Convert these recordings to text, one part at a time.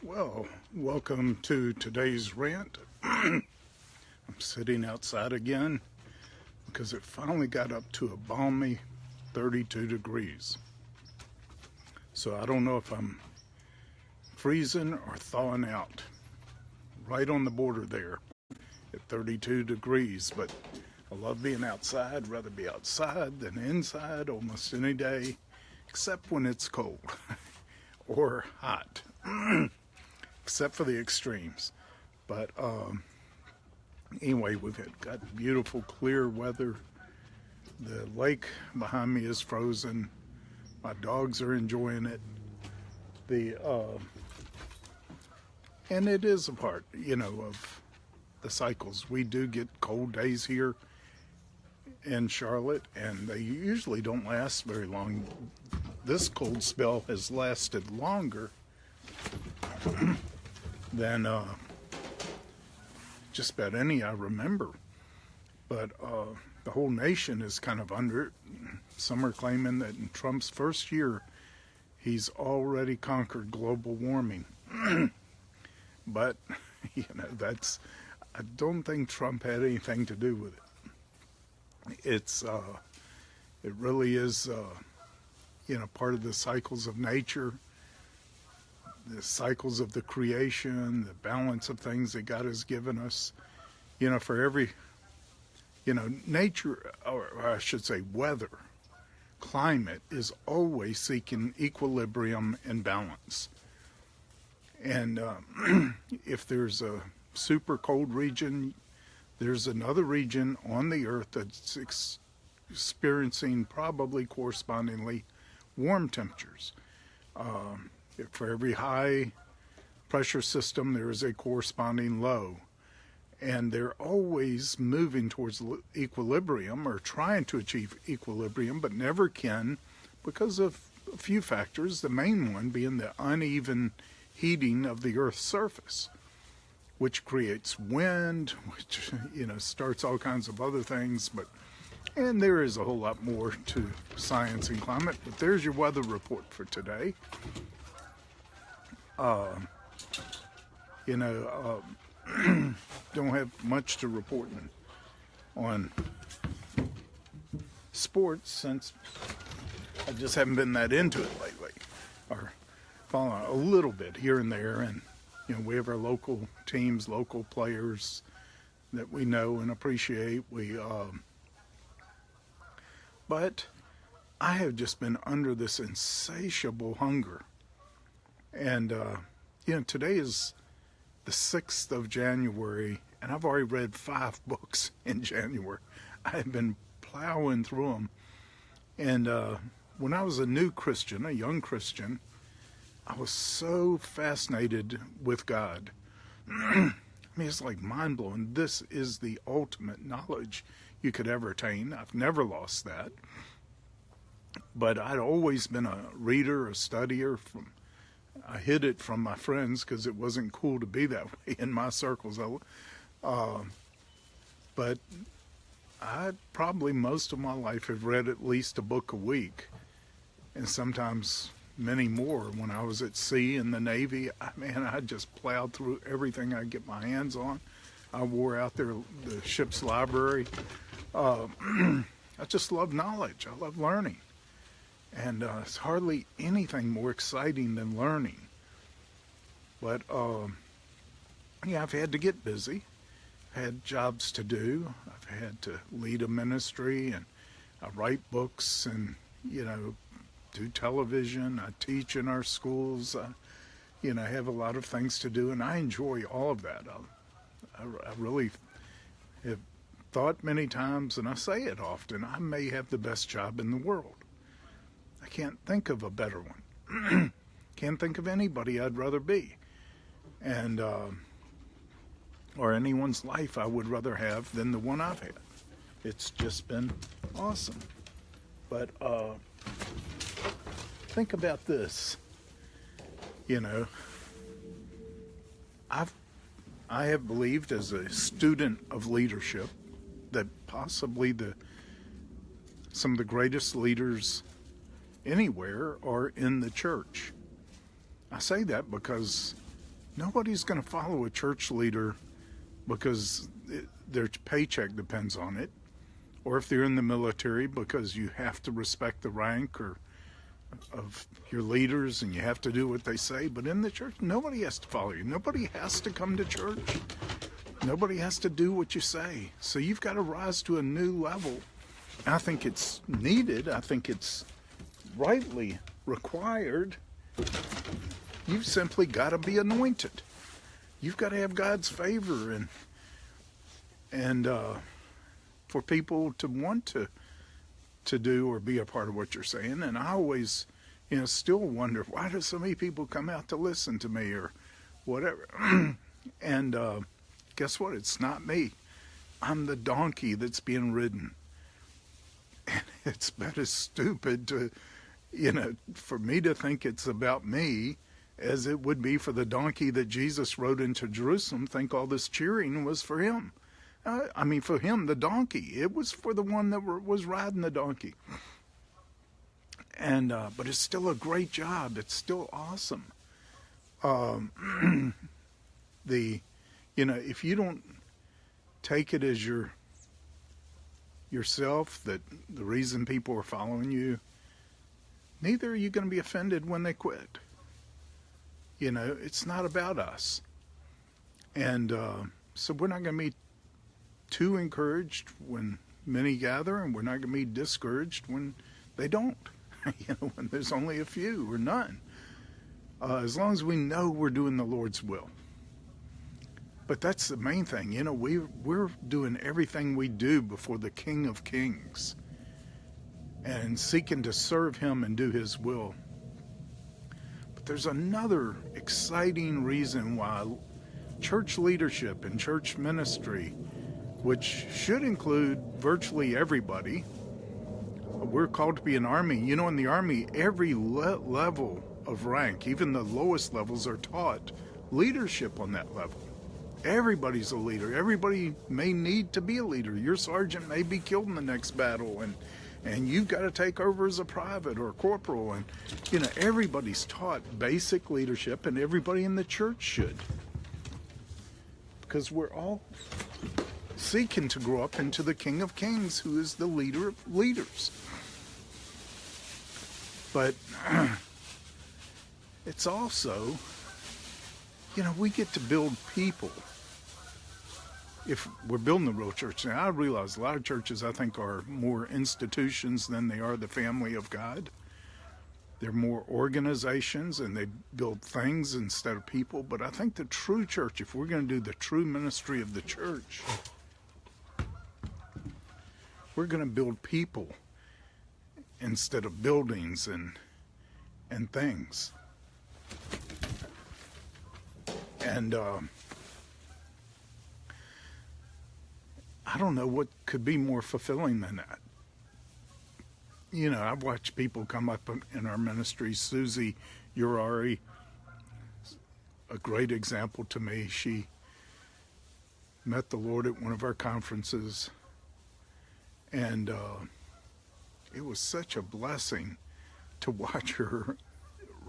Well, welcome to today's rant. I'm sitting outside again because it finally got up to a balmy 32 degrees. So I don't know if I'm freezing or thawing out. Right on the border there at 32 degrees, but I love being outside. Rather be outside than inside almost any day, except when it's cold or hot. Except for the extremes. But anyway, we've got beautiful clear weather. The lake behind me is frozen. My dogs are enjoying it. And it is a part, of the cycles. We do get cold days here in Charlotte, and they usually don't last very long. This cold spell has lasted longer than just about any I remember. But the whole nation is kind of under it. Some are claiming that in Trump's first year, he's already conquered global warming. But, I don't think Trump had anything to do with it. It really is, part of the cycles of nature, the cycles of the creation, the balance of things that God has given us. For every, nature, or I should say weather, climate is always seeking equilibrium and balance. And if there's a super cold region, there's another region on the earth that's experiencing probably correspondingly warm temperatures. For every high pressure system, there is a corresponding low. And they're always moving towards equilibrium or trying to achieve equilibrium, but never can because of a few factors, the main one being the uneven heating of the Earth's surface, which creates wind, which, starts all kinds of other things. And there is a whole lot more to science and climate, but there's your weather report for today. Don't have much to report on sports since I just haven't been that into it lately, or following a little bit here and there. And we have our local teams, local players that we know and appreciate. But I have just been under this insatiable hunger. And, today is the 6th of January, and I've already read 5 books in January. I've been plowing through them. And when I was a new Christian, a young Christian, I was so fascinated with God. It's like mind-blowing. This is the ultimate knowledge you could ever attain. I've never lost that. But I'd always been a reader, a studier. I hid it from my friends because it wasn't cool to be that way in my circles. But I probably most of my life have read at least a book a week, and sometimes many more. When I was at sea in the Navy, I just plowed through everything I could get my hands on. I wore out the ship's library. I just love knowledge. I love learning. And it's hardly anything more exciting than learning. But, I've had to get busy. I've had jobs to do. I've had to lead a ministry, and I write books and, do television. I teach in our schools. I have a lot of things to do, and I enjoy all of that. I really have thought many times, and I say it often, I may have the best job in the world. I can't think of a better one. Can't think of anybody I'd rather be. And, or anyone's life I would rather have than the one I've had. It's just been awesome. But, think about this. I have believed as a student of leadership that possibly some of the greatest leaders anywhere are in the church. I say that because Nobody's going to follow a church leader because their paycheck depends on it, or if they're in the military because you have to respect the rank or of your leaders and you have to do what they say. But in the church, nobody has to follow you. Nobody has to come to church. Nobody has to do what you say. So you've got to rise to a new level. I think it's needed. I think it's rightly required. You've simply got to be anointed. You've got to have God's favor and for people to want to do or be a part of what you're saying. And I always, still wonder, why do so many people come out to listen to me or whatever? And guess what? It's not me. I'm the donkey that's being ridden. And it's about as stupid to, for me to think it's about me as it would be for the donkey that Jesus rode into Jerusalem, think all this cheering was for him. For him, the donkey. It was for the one that was riding the donkey. And but it's still a great job. It's still awesome. If you don't take it as yourself that the reason people are following you, neither are you going to be offended when they quit. It's not about us. And so we're not going to be too encouraged when many gather, and we're not going to be discouraged when they don't. When there's only a few or none. As long as we know we're doing the Lord's will. But that's the main thing. We're doing everything we do before the King of Kings and seeking to serve him and do his will. But there's another exciting reason why church leadership and church ministry, which should include virtually everybody, we're called to be an army. In the army, every level of rank, even the lowest levels, are taught leadership on that level. Everybody's a leader. Everybody may need to be a leader. Your sergeant may be killed in the next battle, and you've got to take over as a private or a corporal. And, everybody's taught basic leadership, and everybody in the church should. Because we're all seeking to grow up into the King of Kings, who is the leader of leaders. But it's also, we get to build people. If we're building the real church. Now, I realize a lot of churches, I think, are more institutions than they are the family of God. They're more organizations, and they build things instead of people. But I think the true church, if we're going to do the true ministry of the church, we're going to build people instead of buildings and things. And I don't know what could be more fulfilling than that. I've watched people come up in our ministry. Susie Urari, a great example to me. She met the Lord at one of our conferences, and it was such a blessing to watch her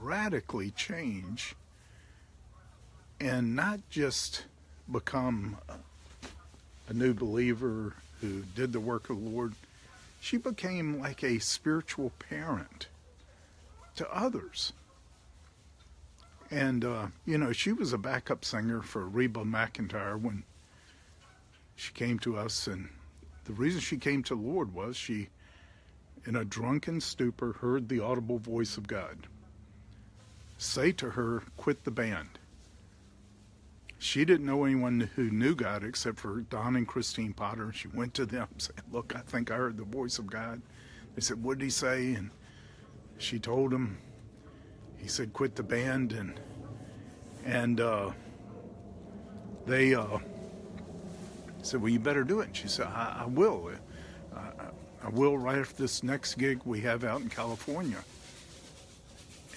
radically change and not just become a new believer who did the work of the Lord. She became like a spiritual parent to others. And, she was a backup singer for Reba McEntire when she came to us. And the reason she came to the Lord was she, in a drunken stupor, heard the audible voice of God say to her, quit the band. She didn't know anyone who knew God except for Don and Christine Potter. She went to them and said, look, I think I heard the voice of God. They said, what did he say? And she told him. He said, quit the band. And they said, well, you better do it. And she said, I will. I will right after this next gig we have out in California.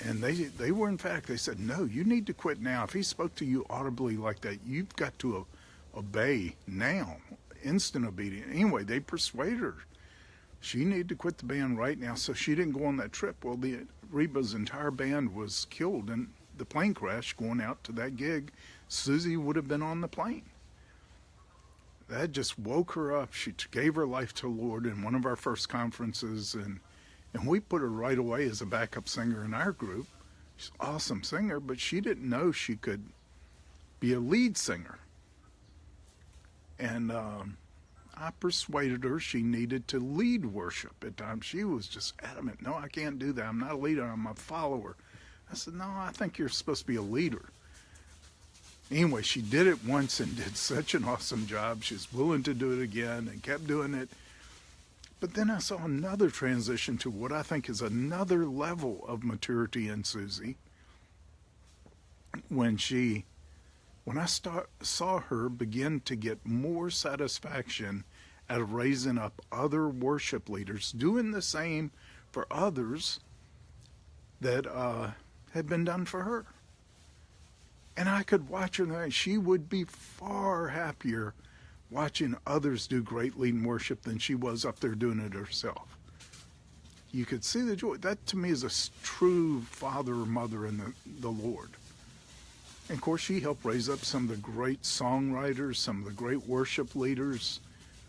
And they were, in fact, they said, no, you need to quit now. If he spoke to you audibly like that, you've got to obey now, instant obedience. Anyway, they persuaded her. She needed to quit the band right now, so she didn't go on that trip. Well, Reba's entire band was killed the plane crash going out to that gig, Susie would have been on the plane. That just woke her up. She gave her life to the Lord in one of our first conferences, and we put her right away as a backup singer in our group. She's an awesome singer, but she didn't know she could be a lead singer. And I persuaded her she needed to lead worship at times. She was just adamant, no, I can't do that. I'm not a leader, I'm a follower. I said, no, I think you're supposed to be a leader. Anyway, she did it once and did such an awesome job. She was willing to do it again and kept doing it. But then I saw another transition to what I think is another level of maturity in Susie. When I saw her begin to get more satisfaction out of raising up other worship leaders, doing the same for others that had been done for her. And I could watch her, and she would be far happier watching others do great leading worship than she was up there doing it herself. You could see the joy. That to me is a true father or mother in the Lord. And of course, she helped raise up some of the great songwriters, some of the great worship leaders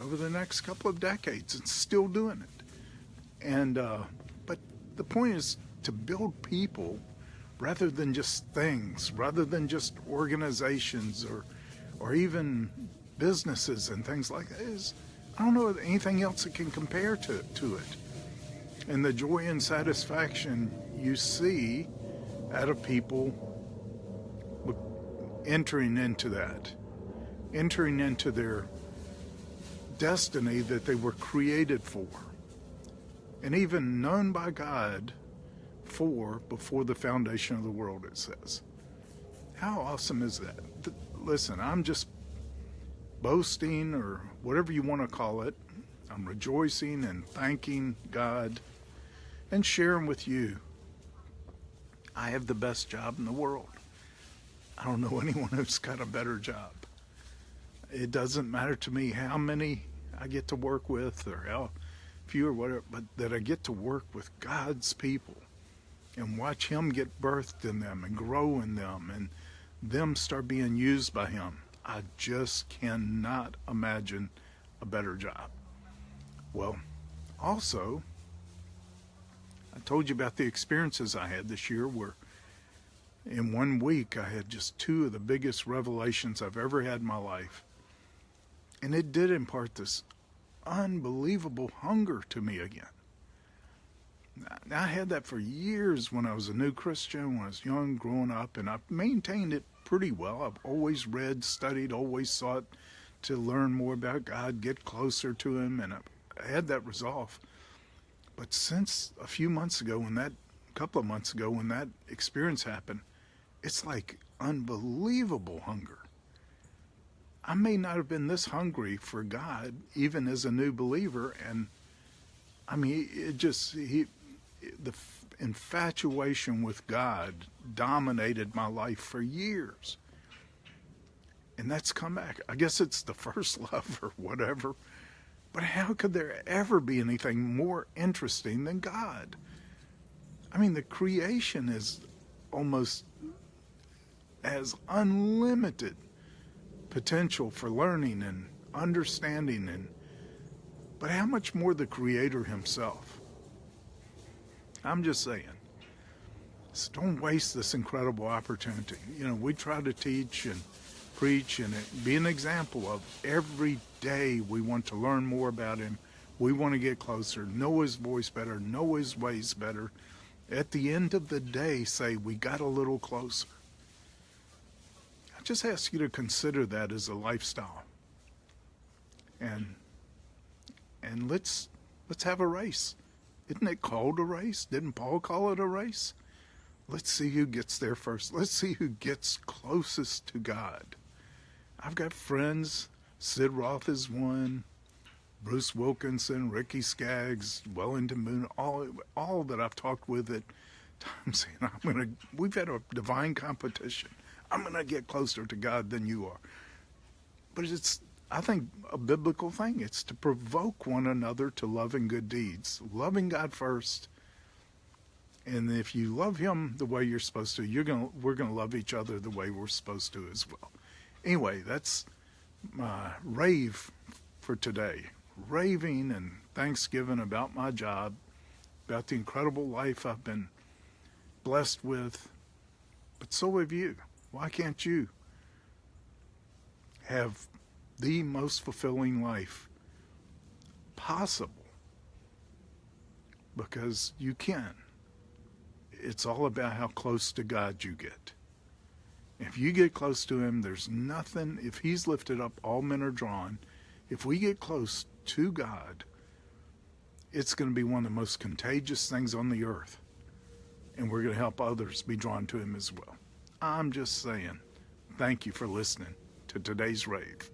over the next couple of decades, and still doing it. And but the point is to build people rather than just things, rather than just organizations or even businesses and things like that. I don't know anything else that can compare to it. And the joy and satisfaction you see out of people entering into that, entering into their destiny that they were created for, and even known by God for before the foundation of the world, it says. How awesome is that? Listen, I'm just boasting, or whatever you want to call it. I'm rejoicing and thanking God and sharing with you. I have the best job in the world. I don't know anyone who's got a better job. It doesn't matter to me how many I get to work with or how few or whatever, but that I get to work with God's people and watch Him get birthed in them and grow in them and them start being used by Him. I just cannot imagine a better job. Well, also, I told you about the experiences I had this year where in 1 week I had just 2 of the biggest revelations I've ever had in my life. And it did impart this unbelievable hunger to me again. Now, I had that for years when I was a new Christian, when I was young, growing up, and I've maintained it pretty well. I've always read, studied, always sought to learn more about God, get closer to Him, and I had that resolve. But since a couple of months ago when that experience happened, it's like unbelievable hunger. I may not have been this hungry for God even as a new believer, and I mean, the infatuation with God dominated my life for years. And that's come back. I guess it's the first love or whatever. But how could there ever be anything more interesting than God? I mean, the creation is almost has unlimited potential for learning and understanding, but how much more the Creator Himself? I'm just saying. So don't waste this incredible opportunity. You know, we try to teach and preach and be an example of every day we want to learn more about Him. We want to get closer, know His voice better, know His ways better. At the end of the day, say, we got a little closer. I just ask you to consider that as a lifestyle. And let's have a race. Isn't it called a race? Didn't Paul call it a race? Let's see who gets there first. Let's see who gets closest to God. I've got friends. Sid Roth is one. Bruce Wilkinson, Ricky Skaggs, Wellington Moon, all that I've talked with at times saying, we've had a divine competition. I'm going to get closer to God than you are. But it's, I think, a biblical thing. It's to provoke one another to love and good deeds. Loving God first And if you love him the way you're supposed to, we're gonna love each other the way we're supposed to as well. Anyway, that's my rave for today. Raving and thanksgiving about my job, about the incredible life I've been blessed with. But so have you. Why can't you have the most fulfilling life possible? Because you can. It's all about how close to God you get. If you get close to him, there's nothing. If he's lifted up, all men are drawn. If we get close to God, it's going to be one of the most contagious things on the earth. And we're going to help others be drawn to him as well. I'm just saying, thank you for listening to today's rave.